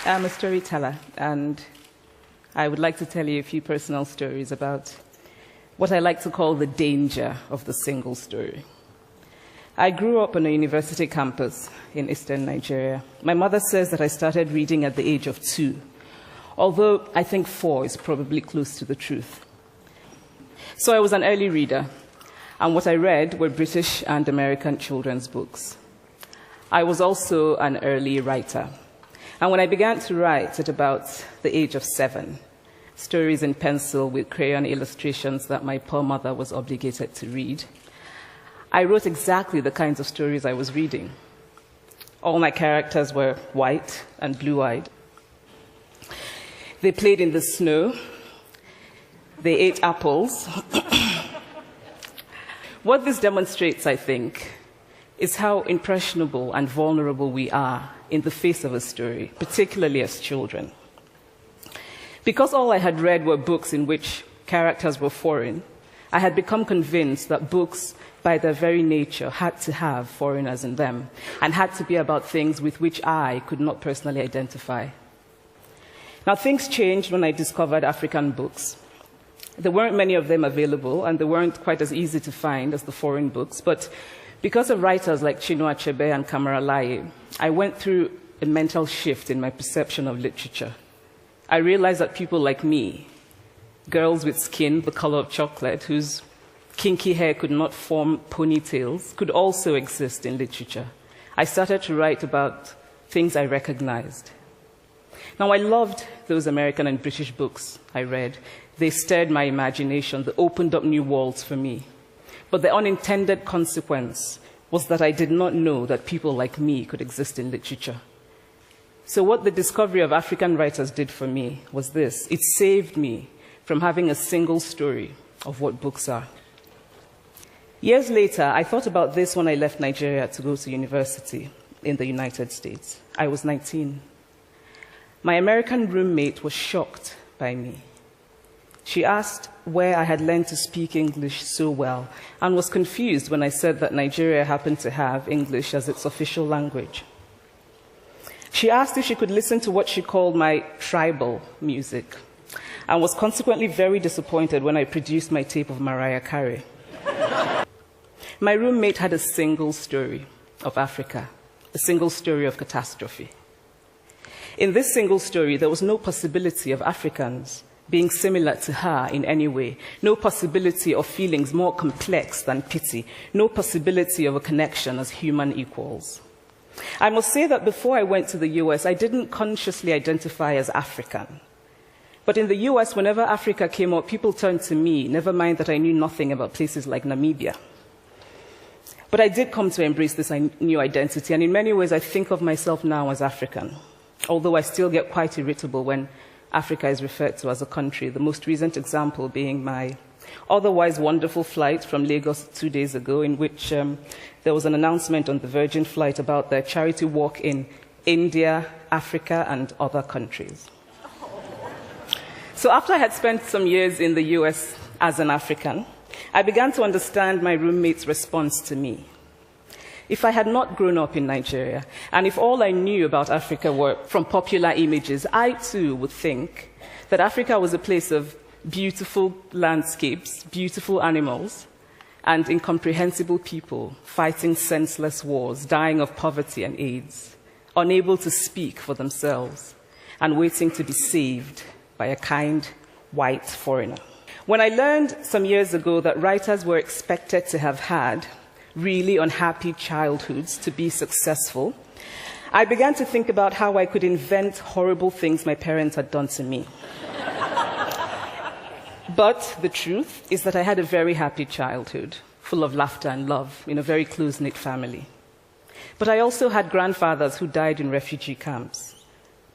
I'm a storyteller, and I would like to tell you a few personal stories about what I like to call the danger of the single story. I grew up on a university campus in eastern Nigeria. My mother says that I started reading at the age of 2, although I think 4 is probably close to the truth. So I was an early reader, and what I read were British and American children's books. I was also an early writer. And when I began to write at about the age of 7, stories in pencil with crayon illustrations that my poor mother was obligated to read, I wrote exactly the kinds of stories I was reading. All my characters were white and blue-eyed. They played in the snow. They ate apples. What this demonstrates, I think, is how impressionable and vulnerable we are in the face of a story, particularly as children. Because all I had read were books in which characters were foreign, I had become convinced that books, by their very nature, had to have foreigners in them and had to be about things with which I could not personally identify. Now, things changed when I discovered African books. There weren't many of them available, and they weren't quite as easy to find as the foreign books, but because of writers like Chinua Achebe and Kamara Laye, I went through a mental shift in my perception of literature. I realized that people like me, girls with skin the color of chocolate, whose kinky hair could not form ponytails, could also exist in literature. I started to write about things I recognized. Now, I loved those American and British books I read. They stirred my imagination. They opened up new worlds for me. But the unintended consequence was that I did not know that people like me could exist in literature. So what the discovery of African writers did for me was this. It saved me from having a single story of what books are. Years later, I thought about this when I left Nigeria to go to university in the United States. I was 19. My American roommate was shocked by me. She asked where I had learned to speak English so well and was confused when I said that Nigeria happened to have English as its official language. She asked if she could listen to what she called my tribal music and was consequently very disappointed when I produced my tape of Mariah Carey. My roommate had a single story of Africa, a single story of catastrophe. In this single story, there was no possibility of Africans being similar to her in any way, no possibility of feelings more complex than pity, no possibility of a connection as human equals. I must say that before I went to the US, I didn't consciously identify as African. But in the US, whenever Africa came up, people turned to me, never mind that I knew nothing about places like Namibia. But I did come to embrace this new identity, and in many ways I think of myself now as African, although I still get quite irritable when Africa is referred to as a country, the most recent example being my otherwise wonderful flight from Lagos 2 days ago, in which there was an announcement on the Virgin flight about their charity walk in India, Africa, and other countries. So after I had spent some years in the US as an African, I began to understand my roommate's response to me. If I had not grown up in Nigeria, and if all I knew about Africa were from popular images, I too would think that Africa was a place of beautiful landscapes, beautiful animals, and incomprehensible people fighting senseless wars, dying of poverty and AIDS, unable to speak for themselves, and waiting to be saved by a kind white foreigner. When I learned some years ago that writers were expected to have had really unhappy childhoods to be successful, I began to think about how I could invent horrible things my parents had done to me. But the truth is that I had a very happy childhood, full of laughter and love, in a very close-knit family. But I also had grandfathers who died in refugee camps.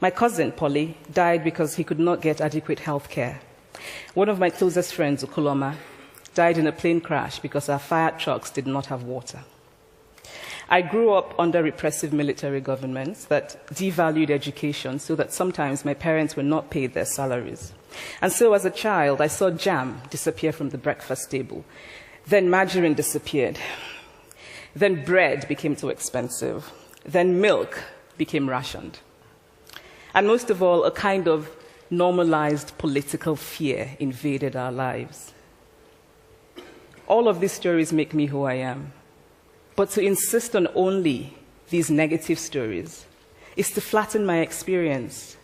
My cousin, Polly, died because he could not get adequate health care. One of my closest friends, Okoloma, died in a plane crash because our fire trucks did not have water. I grew up under repressive military governments that devalued education so that sometimes my parents were not paid their salaries. And so as a child, I saw jam disappear from the breakfast table. Then margarine disappeared. Then bread became too expensive. Then milk became rationed. And most of all, a kind of normalized political fear invaded our lives. All of these stories make me who I am. But to insist on only these negative stories is to flatten my experience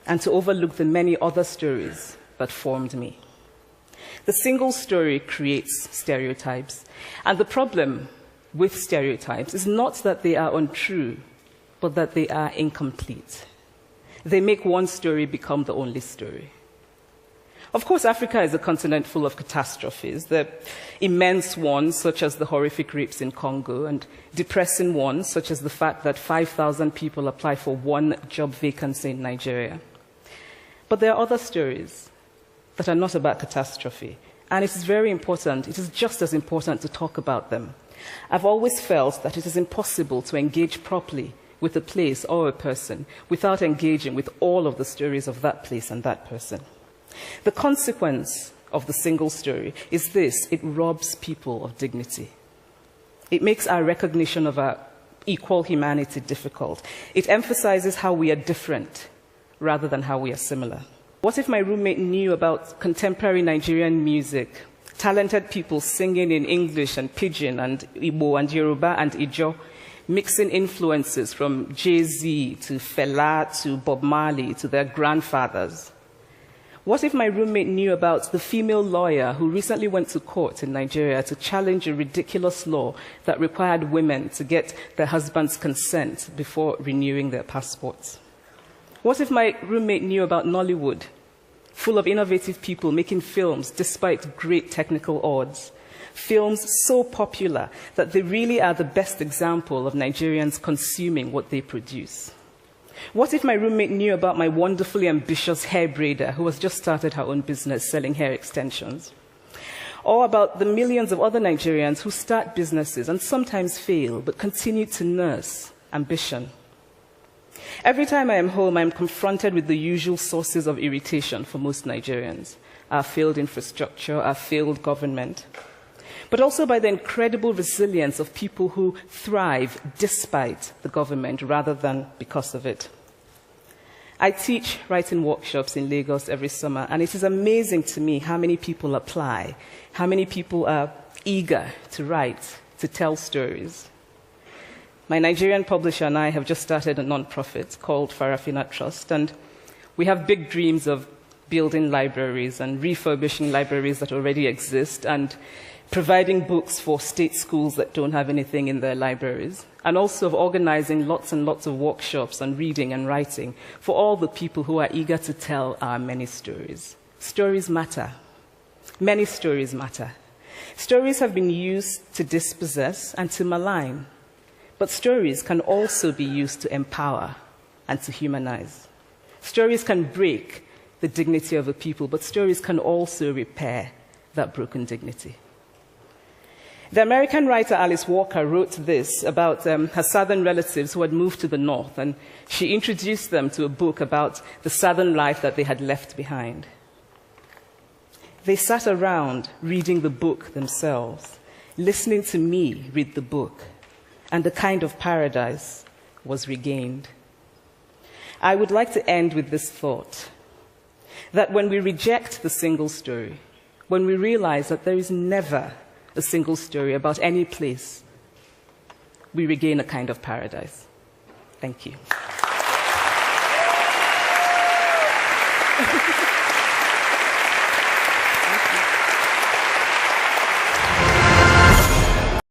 and to overlook the many other stories that formed me. The single story creates stereotypes. And the problem with stereotypes is not that they are untrue, but that they are incomplete. They make one story become the only story. Of course, Africa is a continent full of catastrophes. The immense ones, such as the horrific rapes in Congo, and depressing ones, such as the fact that 5,000 people apply for one job vacancy in Nigeria. But there are other stories that are not about catastrophe, and it is very important, it is just as important to talk about them. I've always felt that it is impossible to engage properly with a place or a person without engaging with all of the stories of that place and that person. The consequence of the single story is this: it robs people of dignity. It makes our recognition of our equal humanity difficult. It emphasizes how we are different rather than how we are similar. What if my roommate knew about contemporary Nigerian music, talented people singing in English and Pidgin and Igbo and Yoruba and Ijo, mixing influences from Jay-Z to Fela to Bob Marley to their grandfathers? What if my roommate knew about the female lawyer who recently went to court in Nigeria to challenge a ridiculous law that required women to get their husband's consent before renewing their passports? What if my roommate knew about Nollywood, full of innovative people making films despite great technical odds? Films so popular that they really are the best example of Nigerians consuming what they produce. What if my roommate knew about my wonderfully ambitious hair braider who has just started her own business selling hair extensions? Or about the millions of other Nigerians who start businesses and sometimes fail, but continue to nurse ambition? Every time I am home, I am confronted with the usual sources of irritation for most Nigerians: our failed infrastructure, our failed government, but also by the incredible resilience of people who thrive despite the government rather than because of it. I teach writing workshops in Lagos every summer, and it is amazing to me how many people apply, how many people are eager to write, to tell stories. My Nigerian publisher and I have just started a non-profit called Farafina Trust, and we have big dreams of building libraries and refurbishing libraries that already exist, and providing books for state schools that don't have anything in their libraries, and also of organizing lots and lots of workshops on reading and writing for all the people who are eager to tell our many stories. Stories matter. Many stories matter. Stories have been used to dispossess and to malign, but stories can also be used to empower and to humanize. Stories can break the dignity of a people, but stories can also repair that broken dignity. The American writer Alice Walker wrote this about her southern relatives who had moved to the north, and she introduced them to a book about the southern life that they had left behind. They sat around reading the book themselves, listening to me read the book, and a kind of paradise was regained. I would like to end with this thought, that when we reject the single story, when we realize that there is never a single story about any place, we regain a kind of paradise. Thank you.